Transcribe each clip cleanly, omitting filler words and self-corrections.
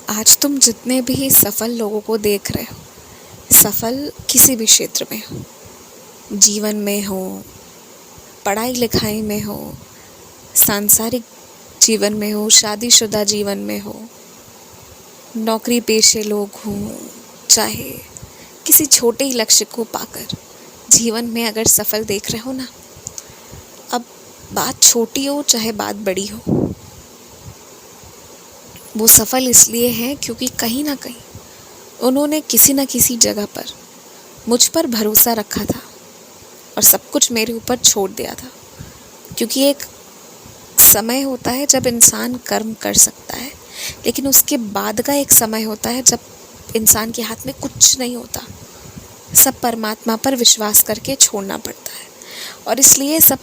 आज तुम जितने भी सफल लोगों को देख रहे हो, सफल किसी भी क्षेत्र में हो, जीवन में हो, पढ़ाई लिखाई में हो, सांसारिक जीवन में हो, शादीशुदा जीवन में हो, नौकरी पेशे लोग हों, चाहे किसी छोटे ही लक्ष्य को पाकर जीवन में अगर सफल देख रहे हो ना, अब बात छोटी हो चाहे बात बड़ी हो, वो सफल इसलिए है क्योंकि कहीं ना कहीं उन्होंने किसी न किसी जगह पर मुझ पर भरोसा रखा था और सब कुछ मेरे ऊपर छोड़ दिया था। क्योंकि एक समय होता है जब इंसान कर्म कर सकता है, लेकिन उसके बाद का एक समय होता है जब इंसान के हाथ में कुछ नहीं होता, सब परमात्मा पर विश्वास करके छोड़ना पड़ता है। और इसलिए सब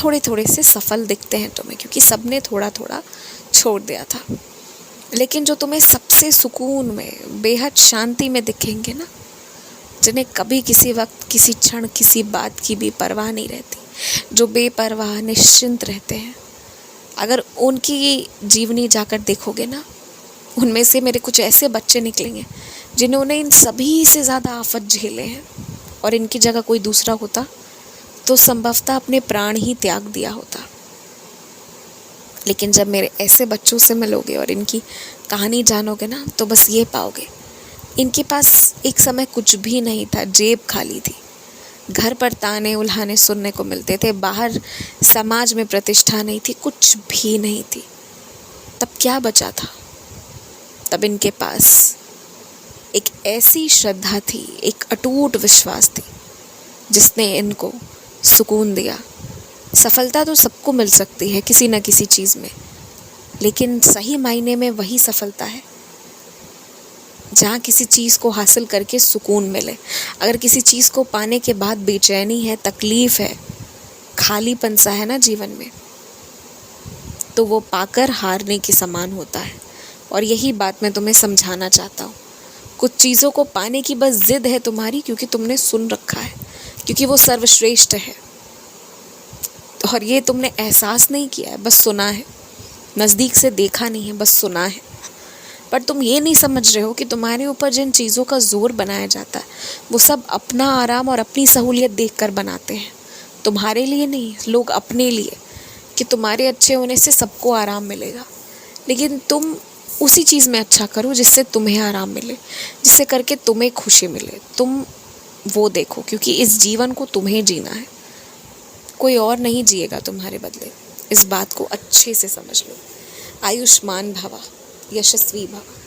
थोड़े थोड़े से सफल दिखते हैं तुम्हें, क्योंकि सबने थोड़ा थोड़ा छोड़ दिया था। लेकिन जो तुम्हें सबसे सुकून में, बेहद शांति में दिखेंगे ना, जिन्हें कभी किसी वक्त, किसी क्षण, किसी बात की भी परवाह नहीं रहती, जो बेपरवाह निश्चिंत रहते हैं, अगर उनकी जीवनी जाकर देखोगे ना, उनमें से मेरे कुछ ऐसे बच्चे निकलेंगे जिन्होंने इन सभी से ज़्यादा आफत झेले हैं, और इनकी जगह कोई दूसरा होता तो संभवतः अपने प्राण ही त्याग दिया होता। लेकिन जब मेरे ऐसे बच्चों से मिलोगे और इनकी कहानी जानोगे ना, तो बस ये पाओगे, इनके पास एक समय कुछ भी नहीं था, जेब खाली थी, घर पर ताने उल्हाने सुनने को मिलते थे, बाहर समाज में प्रतिष्ठा नहीं थी, कुछ भी नहीं थी। तब क्या बचा था? तब इनके पास एक ऐसी श्रद्धा थी, एक अटूट विश्वास थी, जिसने इनको सुकून दिया। सफलता तो सबको मिल सकती है किसी न किसी चीज़ में, लेकिन सही मायने में वही सफलता है जहाँ किसी चीज़ को हासिल करके सुकून मिले। अगर किसी चीज़ को पाने के बाद बेचैनी है, तकलीफ़ है, खालीपन सा है ना जीवन में, तो वो पाकर हारने के समान होता है। और यही बात मैं तुम्हें समझाना चाहता हूँ। कुछ चीज़ों को पाने की बस जिद है तुम्हारी, क्योंकि तुमने सुन रखा है, क्योंकि वो सर्वश्रेष्ठ है, और ये तुमने एहसास नहीं किया है, बस सुना है, नज़दीक से देखा नहीं है, बस सुना है। पर तुम ये नहीं समझ रहे हो कि तुम्हारे ऊपर जिन चीज़ों का जोर बनाया जाता है, वो सब अपना आराम और अपनी सहूलियत देखकर बनाते हैं, तुम्हारे लिए नहीं, लोग अपने लिए, कि तुम्हारे अच्छे होने से सबको आराम मिलेगा। लेकिन तुम उसी चीज़ में अच्छा करो जिससे तुम्हें आराम मिले, जिससे करके तुम्हें खुशी मिले। तुम वो देखो, क्योंकि इस जीवन को तुम्हें जीना है, कोई और नहीं जिएगा तुम्हारे बदले। इस बात को अच्छे से समझ लो। आयुष्मान भवा, यशस्वी भवा।